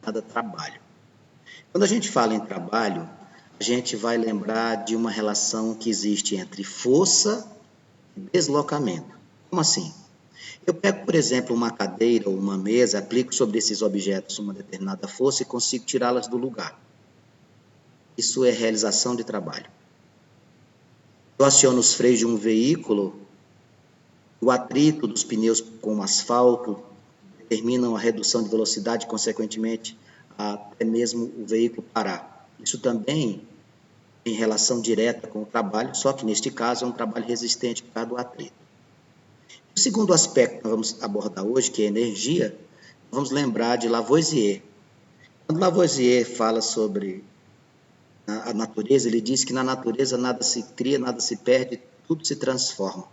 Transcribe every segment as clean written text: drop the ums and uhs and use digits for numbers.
denominada trabalho. Quando a gente fala em trabalho, a gente vai lembrar de uma relação que existe entre força e deslocamento. Como assim? Eu pego, por exemplo, uma cadeira ou uma mesa, aplico sobre esses objetos uma determinada força e consigo tirá-las do lugar. Isso é realização de trabalho. Eu aciono os freios de um veículo, o atrito dos pneus com o asfalto determinam a redução de velocidade, consequentemente, até mesmo o veículo parar. Isso também em relação direta com o trabalho, só que neste caso é um trabalho resistente por causa do atrito. O segundo aspecto que nós vamos abordar hoje, que é energia, vamos lembrar de Lavoisier. Quando Lavoisier fala sobre a natureza, ele diz que na natureza nada se cria, nada se perde, tudo se transforma.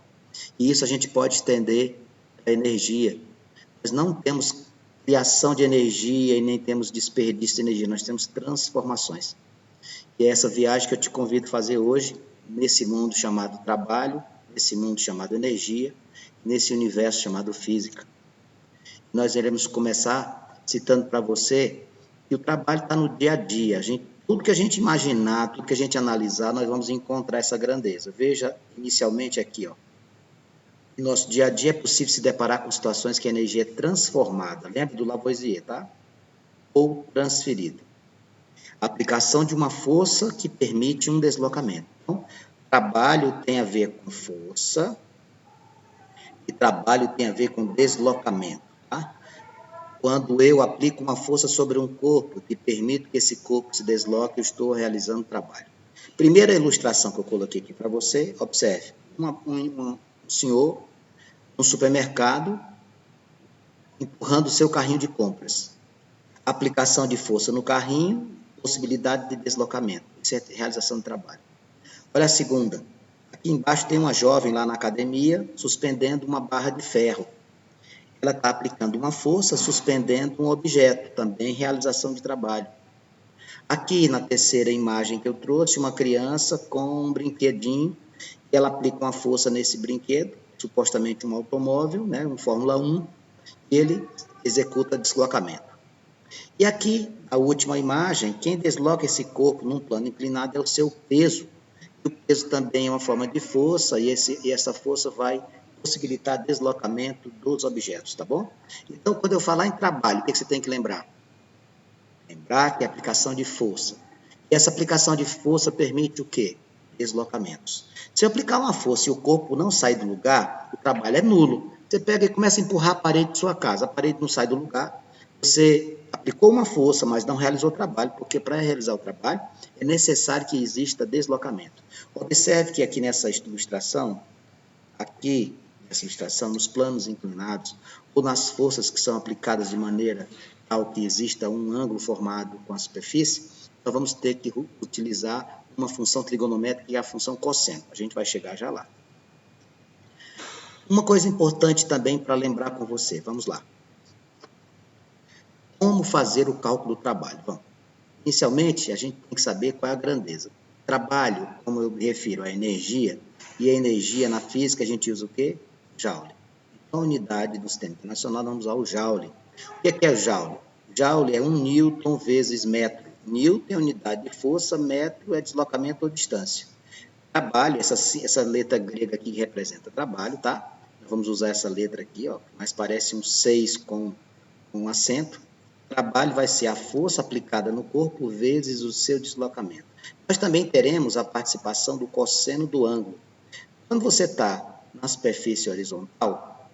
E isso a gente pode estender à energia. Nós não temos criação de energia e nem temos desperdício de energia, nós temos transformações. E é essa viagem que eu te convido a fazer hoje, nesse mundo chamado trabalho, nesse mundo chamado energia, nesse universo chamado física. Nós iremos começar citando para você que o trabalho está no dia a dia. Tudo que a gente imaginar, tudo que a gente analisar, nós vamos encontrar essa grandeza. Veja inicialmente aqui, ó. No nosso dia a dia é possível se deparar com situações que a energia é transformada. Lembra do Lavoisier, tá? Ou transferida. A aplicação de uma força que permite um deslocamento. Então, trabalho tem a ver com força e trabalho tem a ver com deslocamento, tá? Quando eu aplico uma força sobre um corpo que permite que esse corpo se desloque, eu estou realizando trabalho. Primeira ilustração que eu coloquei aqui para você, observe. Um senhor no supermercado empurrando o seu carrinho de compras. Aplicação de força no carrinho, possibilidade de deslocamento. Isso é realização de trabalho. Olha a segunda. Aqui embaixo tem uma jovem lá na academia suspendendo uma barra de ferro. Ela está aplicando uma força, suspendendo um objeto, também realização de trabalho. Aqui na terceira imagem que eu trouxe, uma criança com um brinquedinho, ela aplica uma força nesse brinquedo, supostamente um automóvel, né, um Fórmula 1, e ele executa deslocamento. E aqui, a última imagem, quem desloca esse corpo num plano inclinado é o seu peso. O peso também é uma forma de força, e essa força vai possibilitar deslocamento dos objetos, tá bom? Então, quando eu falar em trabalho, o que você tem que lembrar? Lembrar que é aplicação de força. E essa aplicação de força permite o quê? Deslocamentos. Se eu aplicar uma força e o corpo não sai do lugar, o trabalho é nulo. Você pega e começa a empurrar a parede de sua casa, a parede não sai do lugar, você aplicou uma força, mas não realizou o trabalho, porque para realizar o trabalho é necessário que exista deslocamento. Observe que aqui nessa ilustração, nos planos inclinados, ou nas forças que são aplicadas de maneira tal que exista um ângulo formado com a superfície, nós vamos ter que utilizar uma função trigonométrica que é a função cosseno. A gente vai chegar já lá. Uma coisa importante também para lembrar com você, vamos lá. Como fazer o cálculo do trabalho? Bom, inicialmente, a gente tem que saber qual é a grandeza. Trabalho, como eu me refiro à energia, e a energia na física a gente usa o quê? Joule. Então, a unidade do sistema internacional, vamos usar o Joule. O que é Joule? Joule é 1 Newton vezes metro. Newton é unidade de força, metro é deslocamento ou distância. Trabalho, essa letra grega aqui que representa trabalho, tá? Vamos usar essa letra aqui, ó, mas parece um 6 com um acento. Trabalho vai ser a força aplicada no corpo vezes o seu deslocamento. Nós também teremos a participação do cosseno do ângulo. Quando você está na superfície horizontal,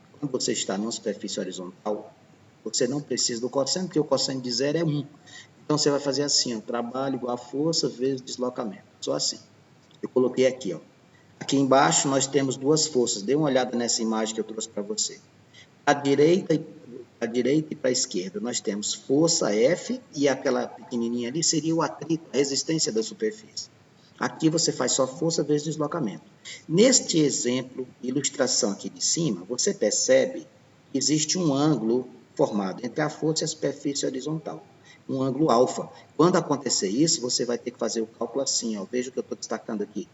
você não precisa do cosseno, porque o cosseno de zero é 1. Então, você vai fazer assim, ó, trabalho igual a força vezes deslocamento. Só assim. Eu coloquei aqui, ó. Aqui embaixo nós temos duas forças. Dê uma olhada nessa imagem que eu trouxe para você. À direita e para a esquerda nós temos força F e aquela pequenininha ali seria o atrito, a resistência da superfície. Aqui você faz só força vezes deslocamento. Neste exemplo, ilustração aqui de cima, você percebe que existe um ângulo formado entre a força e a superfície horizontal. Um ângulo alfa. Quando acontecer isso, você vai ter que fazer o cálculo assim, ó. Veja o que eu estou destacando aqui.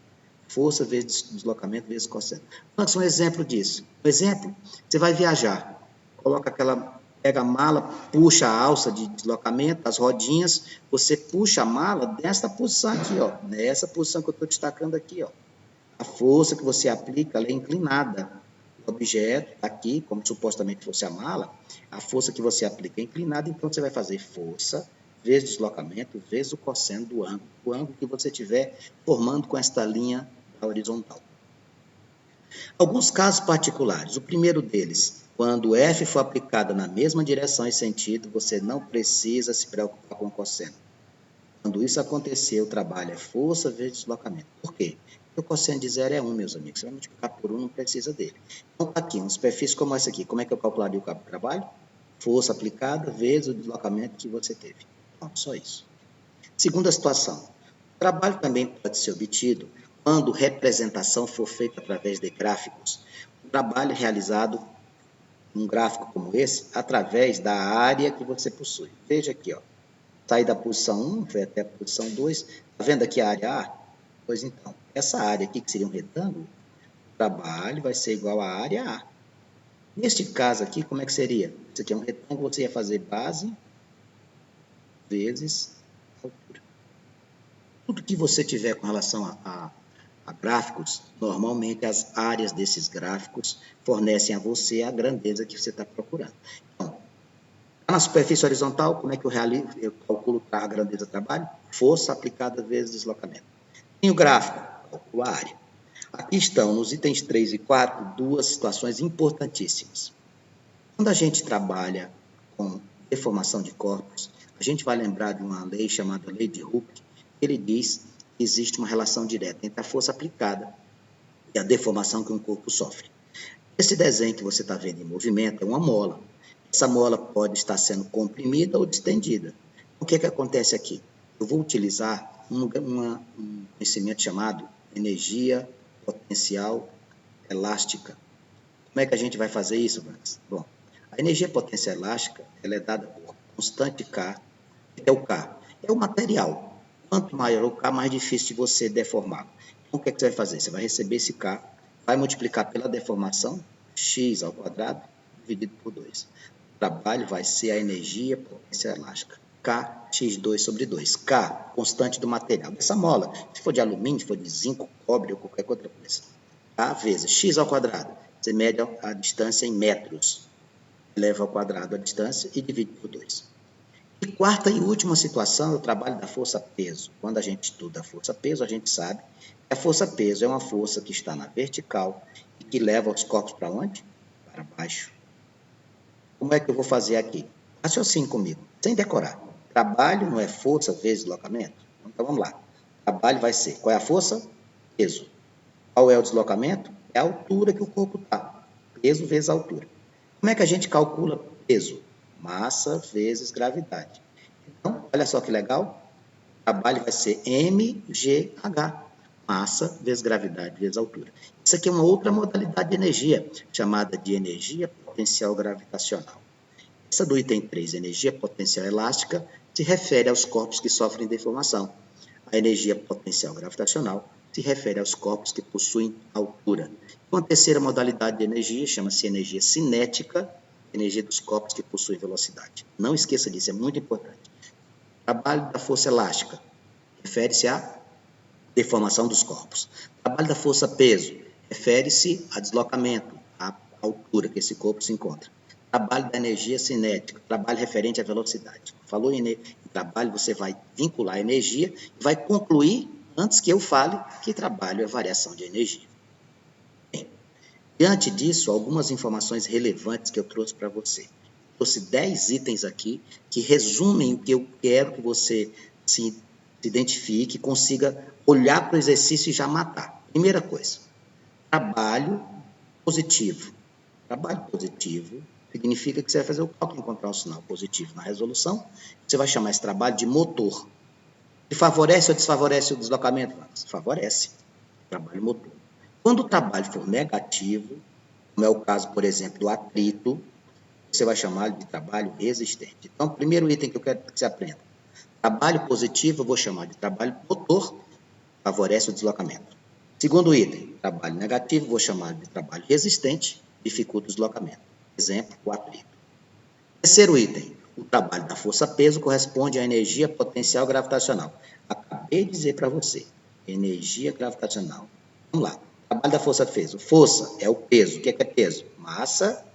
Força vezes deslocamento vezes cosseno. Vamos um exemplo disso. Um exemplo, você vai viajar. Coloca aquela pega a mala, puxa a alça de deslocamento, as rodinhas, você puxa a mala nessa posição aqui, ó, nessa posição que eu estou destacando aqui, ó. A força que você aplica, ela é inclinada. O objeto está aqui, como supostamente fosse a mala, a força que você aplica é inclinada, então você vai fazer força vezes deslocamento, vezes o cosseno do ângulo, o ângulo que você estiver formando com esta linha horizontal. Alguns casos particulares. O primeiro deles, quando F for aplicada na mesma direção e sentido, você não precisa se preocupar com o cosseno. Quando isso acontecer, o trabalho é força vezes deslocamento. Por quê? Porque o cosseno de zero é 1, meus amigos. Você vai multiplicar por 1, não precisa dele. Então, aqui, uma superfície como essa aqui, como é que eu calcularia o trabalho? Força aplicada vezes o deslocamento que você teve. Então, só isso. Segunda situação. O trabalho também pode ser obtido quando representação for feita através de gráficos. O trabalho é realizado num gráfico como esse, através da área que você possui. Veja aqui, ó. Saí da posição 1, foi até a posição 2. Está vendo aqui a área A? Pois então, essa área aqui, que seria um retângulo, o trabalho vai ser igual à área A. Neste caso aqui, como é que seria? Isso aqui é um retângulo, você ia fazer base vezes altura. Tudo que você tiver com relação a gráficos, normalmente as áreas desses gráficos fornecem a você a grandeza que você está procurando. Então, na superfície horizontal, como é que eu calculo a grandeza do trabalho? Força aplicada vezes deslocamento. Em o gráfico, calculo a área. Aqui estão, nos itens 3 e 4, duas situações importantíssimas. Quando a gente trabalha com deformação de corpos, a gente vai lembrar de uma lei chamada Lei de Hooke. Ele diz que existe uma relação direta entre a força aplicada e a deformação que um corpo sofre. Esse desenho que você está vendo em movimento é uma mola. Essa mola pode estar sendo comprimida ou distendida. O que acontece aqui? Eu vou utilizar um conhecimento chamado energia potencial elástica. Como é que a gente vai fazer isso, Max? Bom, a energia potencial elástica ela é dada por constante K, que é o K. É o material. Quanto maior o K, mais difícil de você deformar. Então, o que você vai fazer? Você vai receber esse K, vai multiplicar pela deformação, x ao quadrado, dividido por 2. O trabalho vai ser a energia potencial elástica. K, x2 sobre 2. K, constante do material. Dessa mola, se for de alumínio, se for de zinco, cobre ou qualquer outra coisa. K vezes x ao quadrado. Você mede a distância em metros. Eleva ao quadrado a distância e divide por 2. E quarta e última situação é o trabalho da força-peso. Quando a gente estuda a força-peso, a gente sabe que a força-peso é uma força que está na vertical e que leva os corpos para onde? Para baixo. Como é que eu vou fazer aqui? Raciocine comigo, sem decorar. Trabalho não é força vezes deslocamento? Então vamos lá. Trabalho vai ser, qual é a força? Peso. Qual é o deslocamento? É a altura que o corpo está. Peso vezes altura. Como é que a gente calcula peso? Massa vezes gravidade. Então, olha só que legal. O trabalho vai ser mgh. Massa vezes gravidade vezes altura. Isso aqui é uma outra modalidade de energia, chamada de energia potencial gravitacional. Essa do item 3, energia potencial elástica, se refere aos corpos que sofrem deformação. A energia potencial gravitacional se refere aos corpos que possuem altura. Uma terceira modalidade de energia chama-se energia cinética, energia dos corpos que possuem velocidade. Não esqueça disso, é muito importante. O trabalho da força elástica refere-se à deformação dos corpos. O trabalho da força-peso refere-se a deslocamento, à altura que esse corpo se encontra. Trabalho da energia cinética, trabalho referente à velocidade. Falou em trabalho, você vai vincular a energia e vai concluir, antes que eu fale, que trabalho é variação de energia. Bem, diante disso, algumas informações relevantes que eu trouxe para você. Trouxe 10 itens aqui que resumem o que eu quero que você se identifique, consiga olhar para o exercício e já matar. Primeira coisa, trabalho positivo. Trabalho positivo significa que você vai fazer o cálculo e encontrar um sinal positivo na resolução. Você vai chamar esse trabalho de motor. Ele favorece ou desfavorece o deslocamento? Favorece. Trabalho motor. Quando o trabalho for negativo, como é o caso, por exemplo, do atrito, você vai chamar de trabalho resistente. Então, o primeiro item que eu quero que você aprenda. Trabalho positivo, eu vou chamar de trabalho motor, favorece o deslocamento. Segundo item, trabalho negativo, vou chamar de trabalho resistente, dificulta o deslocamento. Exemplo, o atrito. Terceiro item, o trabalho da força-peso corresponde à energia potencial gravitacional. Acabei de dizer para você, energia gravitacional. Vamos lá, trabalho da força-peso. Força é o peso. O que é peso? Massa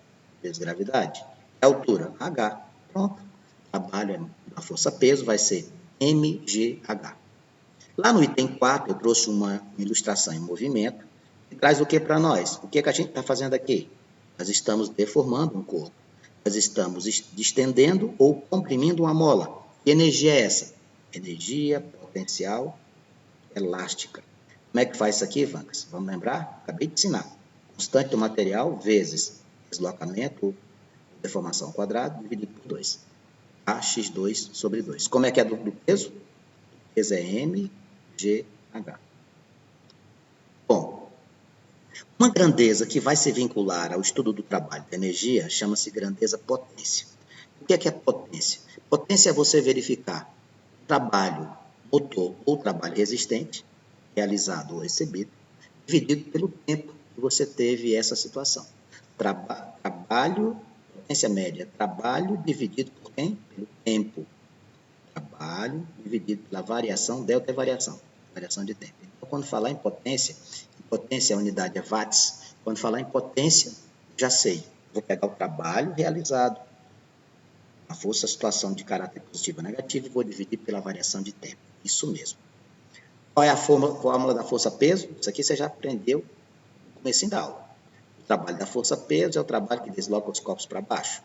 vezes gravidade. É altura? H. Pronto. Trabalho da força-peso vai ser mgh. Lá no item 4, eu trouxe uma ilustração em movimento, que traz o que para nós? O que a gente está fazendo aqui? Nós estamos deformando um corpo. Nós estamos estendendo ou comprimindo uma mola. Que energia é essa? Energia potencial elástica. Como é que faz isso aqui, Vancas? Vamos lembrar? Acabei de ensinar. Constante do material vezes deslocamento ou deformação ao quadrado dividido por 2. AX2 sobre 2. Como é que é do peso? O peso é mgh. Bom, uma grandeza que vai se vincular ao estudo do trabalho da energia chama-se grandeza potência. O que é potência? Potência é você verificar o trabalho motor ou trabalho resistente, realizado ou recebido, dividido pelo tempo que você teve essa situação. Trabalho, potência média, trabalho dividido por quem? Pelo tempo. Trabalho dividido pela variação, delta é variação de tempo. Então, quando falar em potência a unidade é watts. Quando falar em potência, já sei. Vou pegar o trabalho realizado, a força, a situação de caráter positivo ou negativo, e vou dividir pela variação de tempo. Isso mesmo. Qual é a fórmula da força-peso? Isso aqui você já aprendeu no começo da aula. O trabalho da força-peso é o trabalho que desloca os corpos para baixo.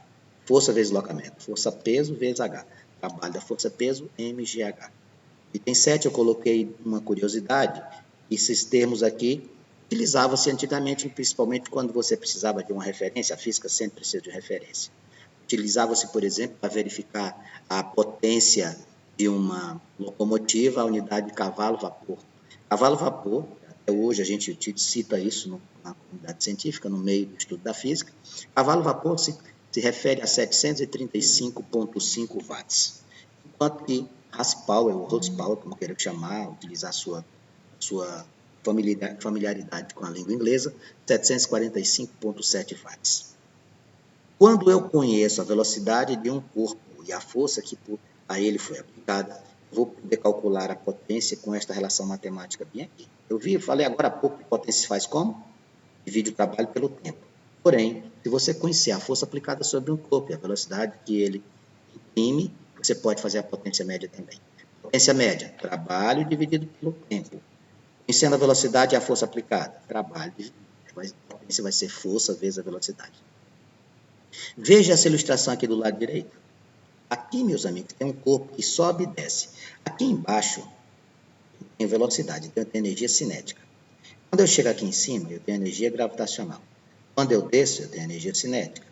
Força vezes deslocamento. Força-peso vezes H. Trabalho da força-peso, mgh. Item 7, eu coloquei uma curiosidade. Esses termos aqui utilizavam-se antigamente, principalmente quando você precisava de uma referência. A física sempre precisa de referência. Utilizava-se, por exemplo, para verificar a potência de uma locomotiva, a unidade de cavalo-vapor. Cavalo-vapor, até hoje a gente cita isso na comunidade científica, no meio do estudo da física. Cavalo-vapor se refere a 735,5 watts, enquanto que horsepower, ou horsepower, como queira chamar, utilizar a sua familiaridade com a língua inglesa, 745,7 watts. Quando eu conheço a velocidade de um corpo e a força que a ele foi aplicada, vou poder calcular a potência com esta relação matemática bem aqui. Falei agora há pouco que potência se faz como? Divide o trabalho pelo tempo. Porém, se você conhecer a força aplicada sobre um corpo e a velocidade que ele imprime, você pode fazer a potência média também. Potência média, trabalho dividido pelo tempo. Conhecendo a velocidade e a força aplicada, trabalho, a potência vai ser força vezes a velocidade. Veja essa ilustração aqui do lado direito. Aqui, meus amigos, tem um corpo que sobe e desce. Aqui embaixo, eu tenho velocidade, então eu tenho energia cinética. Quando eu chego aqui em cima, eu tenho energia gravitacional. Quando eu desço, eu tenho energia cinética.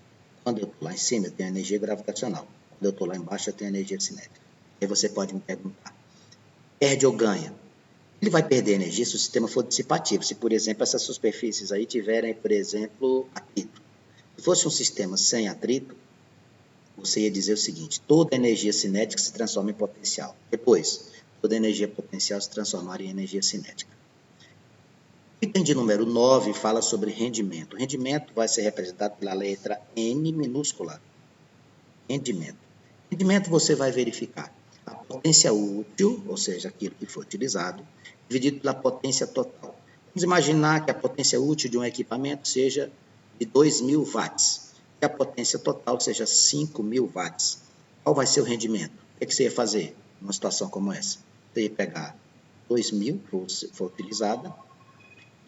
Quando eu estou lá em cima, eu tenho energia gravitacional. Quando eu estou lá embaixo, eu tenho energia cinética. Aí você pode me perguntar, perde ou ganha? Ele vai perder energia se o sistema for dissipativo. Se, por exemplo, essas superfícies aí tiverem, por exemplo, atrito. Se fosse um sistema sem atrito, você ia dizer o seguinte, toda energia cinética se transforma em potencial. Depois, toda energia potencial se transformaria em energia cinética. O item de número 9 fala sobre rendimento. O rendimento vai ser representado pela letra N minúscula. Rendimento. Rendimento você vai verificar a potência útil, ou seja, aquilo que foi utilizado, dividido pela potência total. Vamos imaginar que a potência útil de um equipamento seja de 2.000 watts e a potência total seja 5.000 watts. Qual vai ser o rendimento? O que você ia fazer numa situação como essa? Você ia pegar 2.000, que foi utilizada,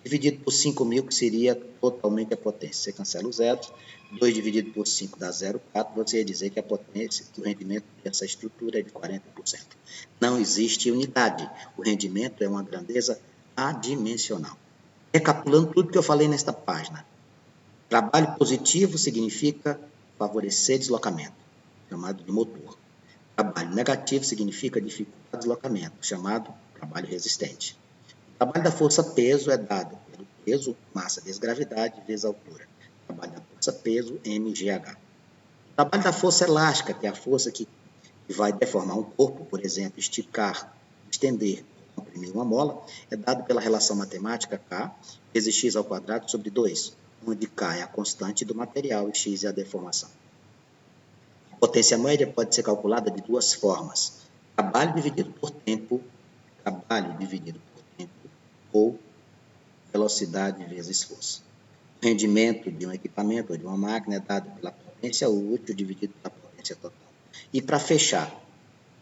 dividido por 5.000, que seria totalmente a potência. Você cancela os zeros, 2 dividido por 5 dá 0,4, você ia dizer que a potência, que o rendimento dessa estrutura é de 40%. Não existe unidade. O rendimento é uma grandeza adimensional. Recapitulando tudo que eu falei nesta página. Trabalho positivo significa favorecer deslocamento, chamado de motor. Trabalho negativo significa dificultar deslocamento, chamado trabalho resistente. O trabalho da força-peso é dado pelo peso, massa vezes gravidade vezes altura. O trabalho da força-peso, mgh. O trabalho da força elástica, que é a força que vai deformar um corpo, por exemplo, esticar, estender, comprimir uma mola, é dado pela relação matemática K vezes x ao quadrado sobre 2, onde K é a constante do material e x é a deformação. A Potência média pode ser calculada de duas formas. Trabalho dividido por tempo ou velocidade vezes força. O rendimento de um equipamento ou de uma máquina é dado pela potência útil dividido pela potência total. E para fechar,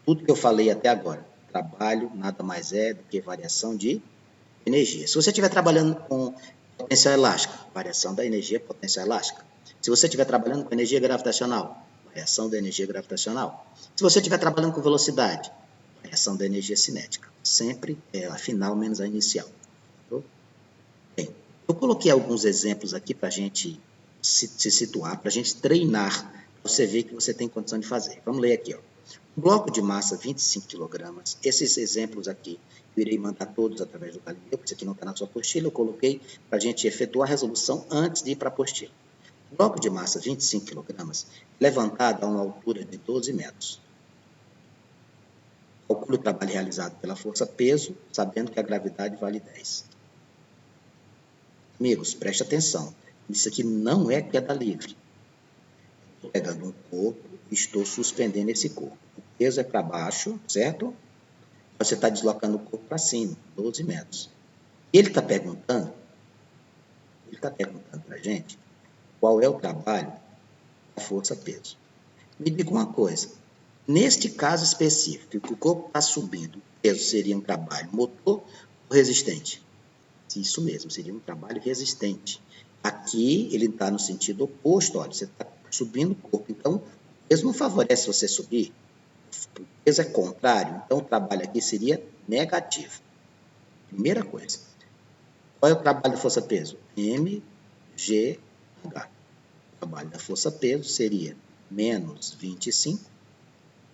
tudo que eu falei até agora, trabalho nada mais é do que variação de energia. Se você estiver trabalhando com potencial elástica, variação da energia potencial elástica. Se você estiver trabalhando com energia gravitacional, variação da energia gravitacional. Se você estiver trabalhando com velocidade, variação da energia cinética. Sempre é a final menos a inicial. Bem, eu coloquei alguns exemplos aqui para a gente se situar, para a gente treinar, para você ver que você tem condição de fazer. Vamos ler aqui, ó. Um bloco de massa 25 kg. Esses exemplos aqui eu irei mandar todos através do Galileu, porque isso aqui não está na sua apostila, eu coloquei para a gente efetuar a resolução antes de ir para a apostila. Um bloco de massa 25 kg, levantado a uma altura de 12 metros. Calcule o trabalho realizado pela força-peso, sabendo que a gravidade vale 10. Amigos, preste atenção. Isso aqui não é queda livre. Estou pegando um corpo e estou suspendendo esse corpo. O peso é para baixo, certo? Você está deslocando o corpo para cima, 12 metros. E ele está perguntando para a gente qual é o trabalho da força-peso. Me diga uma coisa, neste caso específico, que o corpo está subindo, o peso seria um trabalho motor ou resistente? Isso mesmo, seria um trabalho resistente. Aqui ele está no sentido oposto, olha, você está subindo o corpo, então o peso não favorece você subir, o peso é contrário, então o trabalho aqui seria negativo. Primeira coisa. Qual é o trabalho da força-peso? mgh. O trabalho da força-peso seria menos 25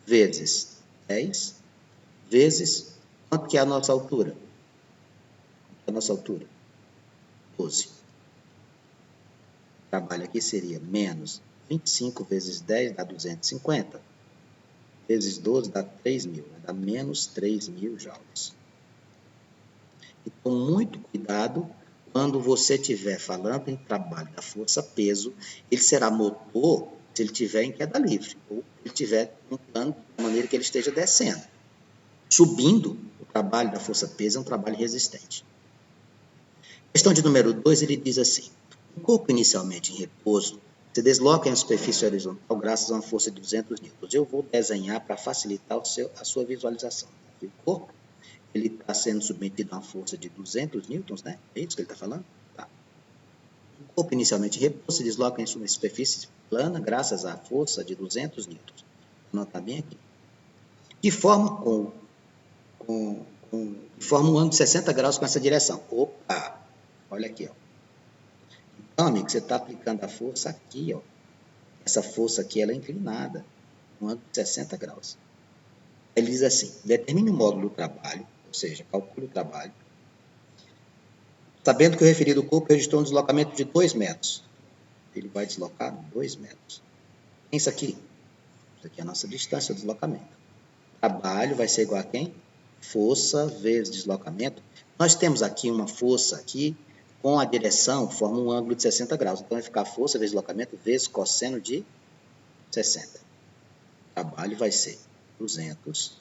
vezes 10 vezes quanto que é a nossa altura? A nossa altura? 12. O trabalho aqui seria menos 25 vezes 10 dá 250. Vezes 12 dá 3.000, dá menos 3.000 joules. Então, muito cuidado quando você estiver falando em trabalho da força-peso, ele será motor se ele estiver em queda livre, ou ele estiver um plano de maneira que ele esteja descendo. Subindo, o trabalho da força-peso é um trabalho resistente. Questão de número 2, ele diz assim, o corpo inicialmente em repouso se desloca em superfície horizontal graças a uma força de 200 newtons. Eu vou desenhar para facilitar a sua visualização. Aqui, o corpo ele está sendo submetido a uma força de 200 newtons, né? É isso que ele está falando? Tá. O corpo inicialmente em repouso se desloca em sua superfície plana graças à força de 200 newtons. Vou anotar bem aqui. De forma forma um ângulo de 60 graus com essa direção. Opa! Olha aqui, ó. Então, amigo, você está aplicando a força aqui, ó. Essa força aqui, ela é inclinada, um ângulo de 60 graus. Ele diz assim, determine o módulo do trabalho, ou seja, calcule o trabalho, sabendo que o referido corpo registrou um deslocamento de 2 metros. Ele vai deslocar 2 metros. Pensa aqui. Isso aqui é a nossa distância do deslocamento. Trabalho vai ser igual a quem? Força vezes deslocamento. Nós temos aqui uma força aqui com a direção, forma um ângulo de 60 graus. Então, vai ficar força vezes deslocamento vezes cosseno de 60. Trabalho vai ser 200.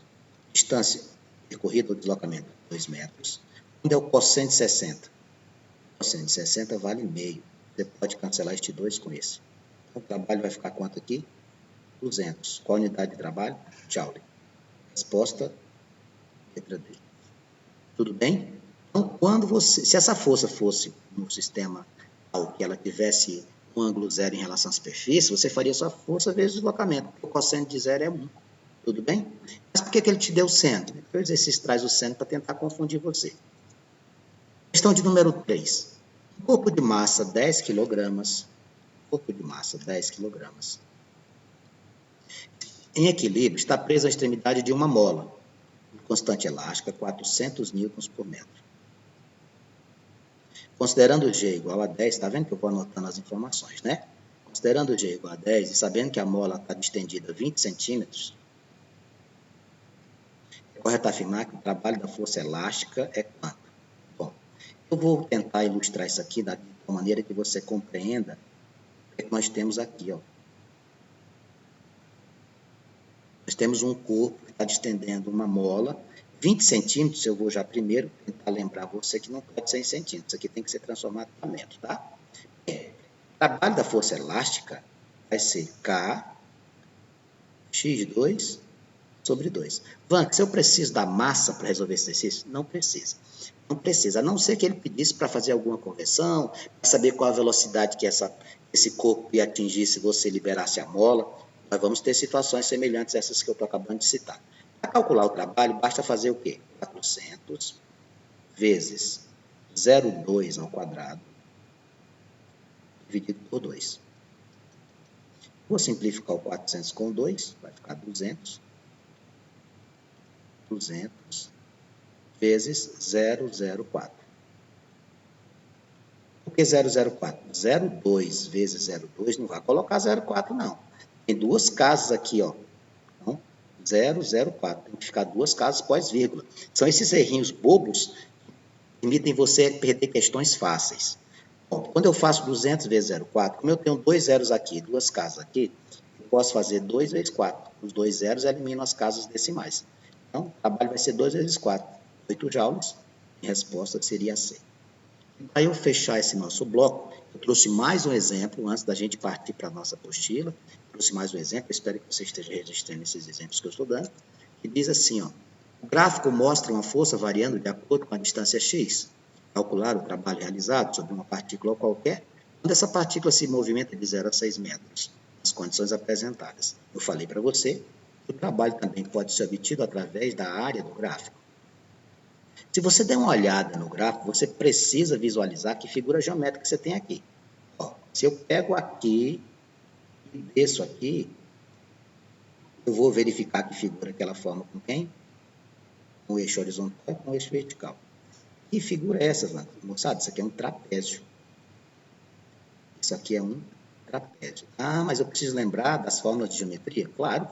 Distância percorrida ou deslocamento, 2 metros. Onde é o cosseno de 60? O cosseno de 60 vale meio. Você pode cancelar este 2 com esse. Então, o trabalho vai ficar quanto aqui? 200. Qual a unidade de trabalho? Joule. Resposta, letra D. Tudo bem? Então, quando se essa força fosse no sistema tal que ela tivesse um ângulo zero em relação à superfície, você faria só força vezes deslocamento. O cosseno de zero é 1. Tudo bem? Mas por que ele te deu o seno? O exercício traz o seno para tentar confundir você. Questão de número 3. Um corpo de massa 10 kg. Corpo de massa 10 kg. Em equilíbrio, está preso à extremidade de uma mola. Constante elástica, 400 newtons por metro. Considerando G igual a 10, está vendo que eu vou anotando as informações, né? Considerando G igual a 10 e sabendo que a mola está distendida 20 centímetros, é correto afirmar que o trabalho da força elástica é quanto? Bom, eu vou tentar ilustrar isso aqui da maneira que você compreenda o que nós temos aqui, ó. temos um corpo que está distendendo uma mola, 20 centímetros, eu vou já primeiro tentar lembrar você que não pode ser em centímetros, isso aqui tem que ser transformado em metro, tá? O trabalho da força elástica vai ser K x2 sobre 2. Van, se eu preciso da massa para resolver esse exercício? Não precisa. Não precisa, a não ser que ele pedisse para fazer alguma conversão, para saber qual a velocidade que esse corpo ia atingir se você liberasse a mola. Nós vamos ter situações semelhantes a essas que eu estou acabando de citar. Para calcular o trabalho, basta fazer o quê? 400 vezes 0,2 ao quadrado, dividido por 2. Vou simplificar o 400 com 2, vai ficar 200. 200 vezes 0,04. Por que 0,04? 0,2 vezes 0,2 não vai colocar 0,4 não. Tem duas casas aqui, ó. Então, 0,04. Tem que ficar duas casas pós-vírgula. São esses errinhos bobos que permitem você perder questões fáceis. Bom, quando eu faço 200 vezes 0,4, como eu tenho dois zeros aqui, duas casas aqui, eu posso fazer 2 vezes 4. Os dois zeros eliminam as casas decimais. Então, o trabalho vai ser 2 vezes 4, 8 joules. A resposta seria a C. Para eu fechar esse nosso bloco, eu trouxe mais um exemplo, antes da gente partir para a nossa apostila, trouxe mais um exemplo, espero que você esteja registrando esses exemplos que eu estou dando, que diz assim, ó, o gráfico mostra uma força variando de acordo com a distância x. Calcular o trabalho realizado sobre uma partícula qualquer, quando essa partícula se movimenta de 0 a 6 metros, nas condições apresentadas. Eu falei para você que o trabalho também pode ser obtido através da área do gráfico. Se você der uma olhada no gráfico, você precisa visualizar que figura geométrica você tem aqui. Ó, se eu pego aqui e desço aqui, eu vou verificar que figura que ela forma com quem? Com o eixo horizontal e com o eixo vertical. Que figura é essa, moçada? Isso aqui é um trapézio. Isso aqui é um trapézio. Ah, mas eu preciso lembrar das fórmulas de geometria? Claro.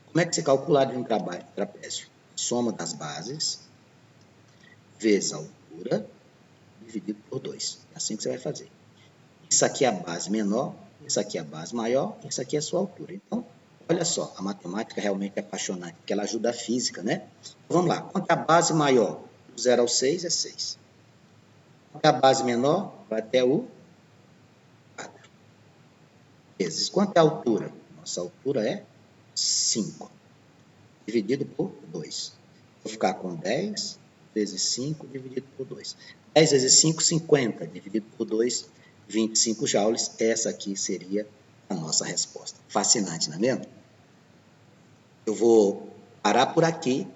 Como é que você calcula de um trapézio? Soma das bases vezes a altura dividido por 2. É assim que você vai fazer. Isso aqui é a base menor, isso aqui é a base maior, isso aqui é a sua altura. Então, olha só, a matemática realmente é apaixonante, porque ela ajuda a física, né? Então, vamos lá. Quanto é a base maior? Do 0 ao 6 é 6. Quanto é a base menor? Vai até o 4. Vezes. Quanto é a altura? Nossa altura é 5. Dividido por 2. Vou ficar com 10 vezes 5 dividido por 2. 10 vezes 5, 50. Dividido por 2, 25 joules. Essa aqui seria a nossa resposta. Fascinante, não é mesmo? Eu vou parar por aqui,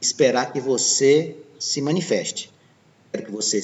esperar que você se manifeste. Espero que você